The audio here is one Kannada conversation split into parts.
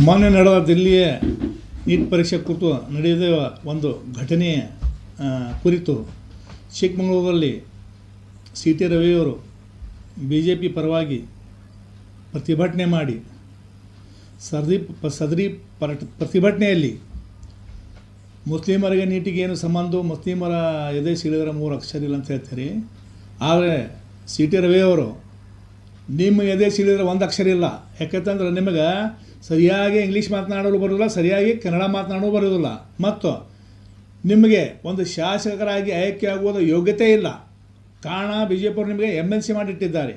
ಮೊನ್ನೆ ನಡೆದ ದಿಲ್ಲಿಯ ನೀಟ್ ಪರೀಕ್ಷೆ ಕುರಿತು ನಡೆದ ಒಂದು ಘಟನೆಯ ಕುರಿತು ಚಿಕ್ಕಮಗಳೂರಲ್ಲಿ ಸಿ ಟಿ ರವಿಯವರು BJP ಪರವಾಗಿ ಪ್ರತಿಭಟನೆ ಮಾಡಿ ಸದರಿ ಪ್ರತಿಭಟನೆಯಲ್ಲಿ ಮುಸ್ಲಿಮರಿಗೆ ನೀಟಿಗೆ ಏನು ಸಂಬಂಧ, ಮುಸ್ಲಿಮರ ಎದೆ ಸಿಡಿದರೆ 3 ಅಕ್ಷರ ಇಲ್ಲ ಅಂತ ಹೇಳ್ತಾರೆ. ಆದರೆ ಸಿ ಟಿ ರವಿಯವರು ನಿಮ್ಮ ಎದೆ ಸಿಡಿದರೆ 1 ಅಕ್ಷರ ಇಲ್ಲ. ಯಾಕಂತಂದ್ರೆ ನಿಮಗೆ ಸರಿಯಾಗಿ ಇಂಗ್ಲೀಷ್ ಮಾತನಾಡಲು ಬರೋದಿಲ್ಲ, ಸರಿಯಾಗಿ ಕನ್ನಡ ಮಾತನಾಡಲು ಬರೋದಿಲ್ಲ, ಮತ್ತು ನಿಮಗೆ ಒಂದು ಶಾಸಕರಾಗಿ ಆಯ್ಕೆ ಆಗುವುದು ಯೋಗ್ಯತೆ ಇಲ್ಲ. ಕಾರಣ BJP ಅವರು ನಿಮಗೆ MLC ಮಾಡಿಟ್ಟಿದ್ದಾರೆ.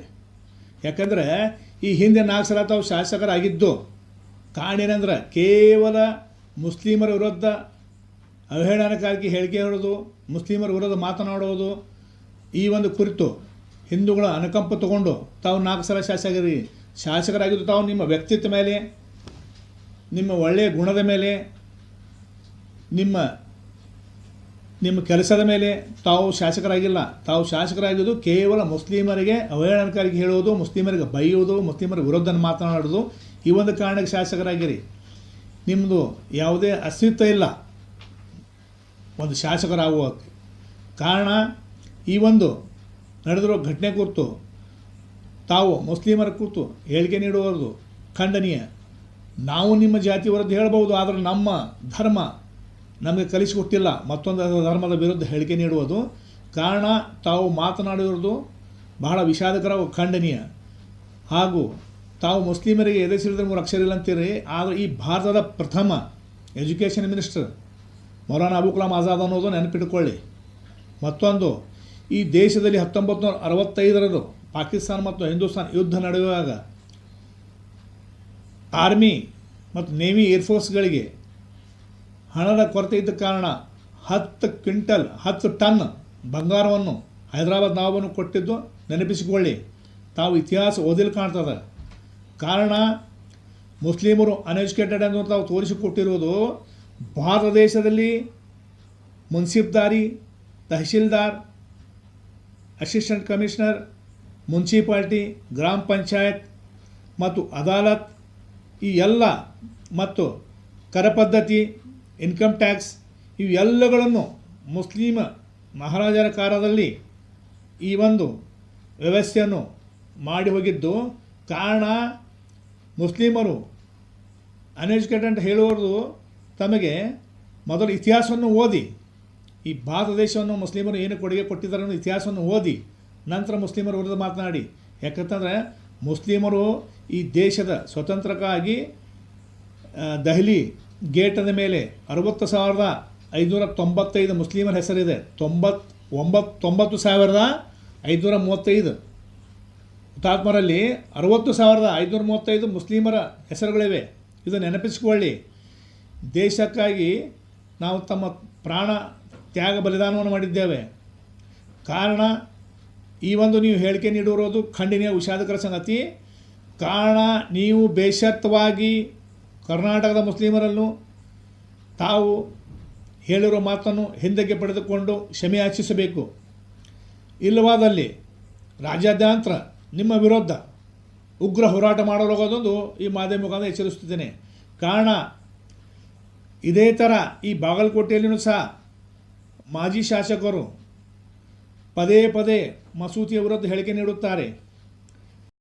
ಯಾಕಂದರೆ ಈ ಹಿಂದೆ 4 ಸಲ ತಾವು ಶಾಸಕರಾಗಿದ್ದು. ಕಾರಣ ಏನಂದ್ರೆ ಕೇವಲ ಮುಸ್ಲಿಮರ ವಿರುದ್ಧ ಅವಹೇಳನಕಾರಿ ಹೇಳಿಕೆ ಹೇಳೋದು, ಮುಸ್ಲಿಮರ ವಿರುದ್ಧ ಮಾತನಾಡೋದು, ಈ ಒಂದು ಕುರಿತು ಹಿಂದೂಗಳ ಅನುಕಂಪ ತಗೊಂಡು ತಾವು 4 ಸಲ ಶಾಸಕರಾಗಿದ್ದು. ತಾವು ನಿಮ್ಮ ವ್ಯಕ್ತಿತ್ವ ಮೇಲೆ, ನಿಮ್ಮ ಒಳ್ಳೆಯ ಗುಣದ ಮೇಲೆ, ನಿಮ್ಮ ಕೆಲಸದ ಮೇಲೆ ತಾವು ಶಾಸಕರಾಗಿಲ್ಲ. ತಾವು ಶಾಸಕರಾಗಿದ್ದು ಕೇವಲ ಮುಸ್ಲಿಮರಿಗೆ ಅವಹೇಳನಕಾರಿ ಹೇಳುವುದು, ಮುಸ್ಲಿಮರಿಗೆ ಬೈಯುವುದು, ಮುಸ್ಲಿಮರ ವಿರುದ್ಧ ಮಾತನಾಡೋದು, ಈ ಒಂದು ಕಾರಣಕ್ಕೆ ಶಾಸಕರಾಗಿರಿ. ನಿಮ್ಮದು ಯಾವುದೇ ಅಸ್ತಿತ್ವ ಇಲ್ಲ ಒಂದು ಶಾಸಕರಾಗುವುದಕ್ಕೆ. ಕಾರಣ ಈ ಒಂದು ನಡೆದಿರೋ ಘಟನೆ ಕುರಿತು ತಾವು ಮುಸ್ಲಿಮರ ಕುರಿತು ಹೇಳಿಕೆ ನೀಡುವುದು ಖಂಡನೀಯ. ನಾವು ನಿಮ್ಮ ಜಾತಿ ವಿರುದ್ಧ ಹೇಳ್ಬೋದು, ಆದರೆ ನಮ್ಮ ಧರ್ಮ ನಮಗೆ ಕಲಿಸಿಕೊಟ್ಟಿಲ್ಲ ಮತ್ತೊಂದು ಧರ್ಮದ ವಿರುದ್ಧ ಹೇಳಿಕೆ ನೀಡುವುದು. ಕಾರಣ ತಾವು ಮಾತನಾಡಿರುವುದು ಬಹಳ ವಿಷಾದಕರ, ಖಂಡನೀಯ. ಹಾಗೂ ತಾವು ಮುಸ್ಲಿಮರಿಗೆ ಎದೆ ಸಿಡಿದರೆ 3 ಅಕ್ಷರ ಇಲ್ಲ ಅಂತೀರಿ. ಆದರೆ ಈ ಭಾರತದ ಪ್ರಥಮ ಎಜುಕೇಷನ್ ಮಿನಿಸ್ಟರ್ ಮೌಲಾನಾ ಅಬುಲ್ ಕಲಾಂ ಆಜಾದ್ ಅನ್ನೋದು ನೆನಪಿಟ್ಟುಕೊಳ್ಳಿ. ಮತ್ತೊಂದು, ಈ ದೇಶದಲ್ಲಿ 1965 ಪಾಕಿಸ್ತಾನ ಮತ್ತು ಹಿಂದೂಸ್ತಾನ ಯುದ್ಧ ನಡೆಯುವಾಗ ಆರ್ಮಿ ಮತ್ತು ನೇವಿ ಏರ್ಫೋರ್ಸ್ಗಳಿಗೆ ಹಣದ ಕೊರತೆ ಇದ್ದ ಕಾರಣ 10 ಟನ್ ಬಂಗಾರವನ್ನು ಹೈದರಾಬಾದ್ ನವಾಬನ್ನು ಕೊಟ್ಟಿದ್ದು ನೆನಪಿಸಿಕೊಳ್ಳಿ. ತಾವು ಇತಿಹಾಸ ಓದಿಲ್ ಕಾಣ್ತದೆ. ಕಾರಣ ಮುಸ್ಲಿಮರು ಅನ್ಎಜುಕೇಟೆಡ್ ಅಂತ ತಾವು ತೋರಿಸಿಕೊಟ್ಟಿರುವುದು. ಭಾರತ ದೇಶದಲ್ಲಿ ಮುನ್ಸಿಫ್ದಾರಿ, ತಹಶೀಲ್ದಾರ್, ಅಸಿಸ್ಟೆಂಟ್ ಕಮಿಷನರ್, ಮುನ್ಸಿಪಾಲ್ಟಿ, ಗ್ರಾಮ ಪಂಚಾಯತ್ ಮತ್ತು ಅದಾಲತ್, ಈ ಎಲ್ಲ ಮತ್ತು ಕರ ಪದ್ಧತಿ, ಇನ್ಕಮ್ ಟ್ಯಾಕ್ಸ್, ಇವೆಲ್ಲಗಳನ್ನು ಮುಸ್ಲಿಮ ಮಹಾರಾಜರ ಕಾಲದಲ್ಲಿ ಈ ಒಂದು ವ್ಯವಸ್ಥೆಯನ್ನು ಮಾಡಿ ಹೋಗಿದ್ದು. ಕಾರಣ ಮುಸ್ಲಿಮರು ಅನ್ಎಜುಕೇಟೆಡ್ ಅಂತ ಹೇಳುವುದು ತಮಗೆ ಮೊದಲು ಇತಿಹಾಸವನ್ನು ಓದಿ, ಈ ಭಾರತ ದೇಶವನ್ನು ಮುಸ್ಲಿಮರು ಏನು ಕೊಡುಗೆ ಕೊಟ್ಟಿದ್ದಾರೆ ಅನ್ನೋ ಇತಿಹಾಸವನ್ನು ಓದಿ ನಂತರ ಮುಸ್ಲಿಮರ ವಿರುದ್ಧ ಮಾತನಾಡಿ. ಯಾಕಂತಂದರೆ ಮುಸ್ಲಿಮರು ಈ ದೇಶದ ಸ್ವತಂತ್ರಕ್ಕಾಗಿ ದೆಹಲಿ ಗೇಟದ ಮೇಲೆ 60,595 ಮುಸ್ಲಿಮರ ಹೆಸರಿದೆ. 90,535 ಹುತಾತ್ಮರಲ್ಲಿ 60,535 ಮುಸ್ಲಿಮರ ಹೆಸರುಗಳಿವೆ. ಇದು ನೆನಪಿಸಿಕೊಳ್ಳಿ. ದೇಶಕ್ಕಾಗಿ ನಾವು ತಮ್ಮ ಪ್ರಾಣ ತ್ಯಾಗ ಬಲಿದಾನವನ್ನು ಮಾಡಿದ್ದೇವೆ. ಕಾರಣ ಈ ಒಂದು ನೀವು ಹೇಳಿಕೆ ನೀಡಿರೋದು ಖಂಡನೀಯ, ವಿಷಾದಕರ ಸಂಗತಿ. ಕಾರಣ ನೀವು ಬೇಷರತ್ತಾಗಿ ಕರ್ನಾಟಕದ ಮುಸ್ಲಿಮರನ್ನು ತಾವು ಹೇಳಿರೋ ಮಾತನ್ನು ಹಿಂದಕ್ಕೆ ಪಡೆದುಕೊಂಡು ಕ್ಷಮೆ ಯಾಚಿಸಬೇಕು. ಇಲ್ಲವಾದಲ್ಲಿ ರಾಜ್ಯಾದ್ಯಂತ ನಿಮ್ಮ ವಿರುದ್ಧ ಉಗ್ರ ಹೋರಾಟ ಮಾಡಲು ಹೋಗೋದೊಂದು ಈ ಮಾಧ್ಯಮ ಮುಖಾಂತರ ಎಚ್ಚರಿಸುತ್ತಿದ್ದೇನೆ. ಕಾರಣ ಇದೇ ಥರ ಈ ಬಾಗಲಕೋಟೆಯಲ್ಲಿಯೂ ಸಹ ಮಾಜಿ ಶಾಸಕರು ಪದೇ ಮಸೂತಿಯ ವಿರುದ್ಧ ಹೇಳಿಕೆ ನೀಡುತ್ತಾರೆ.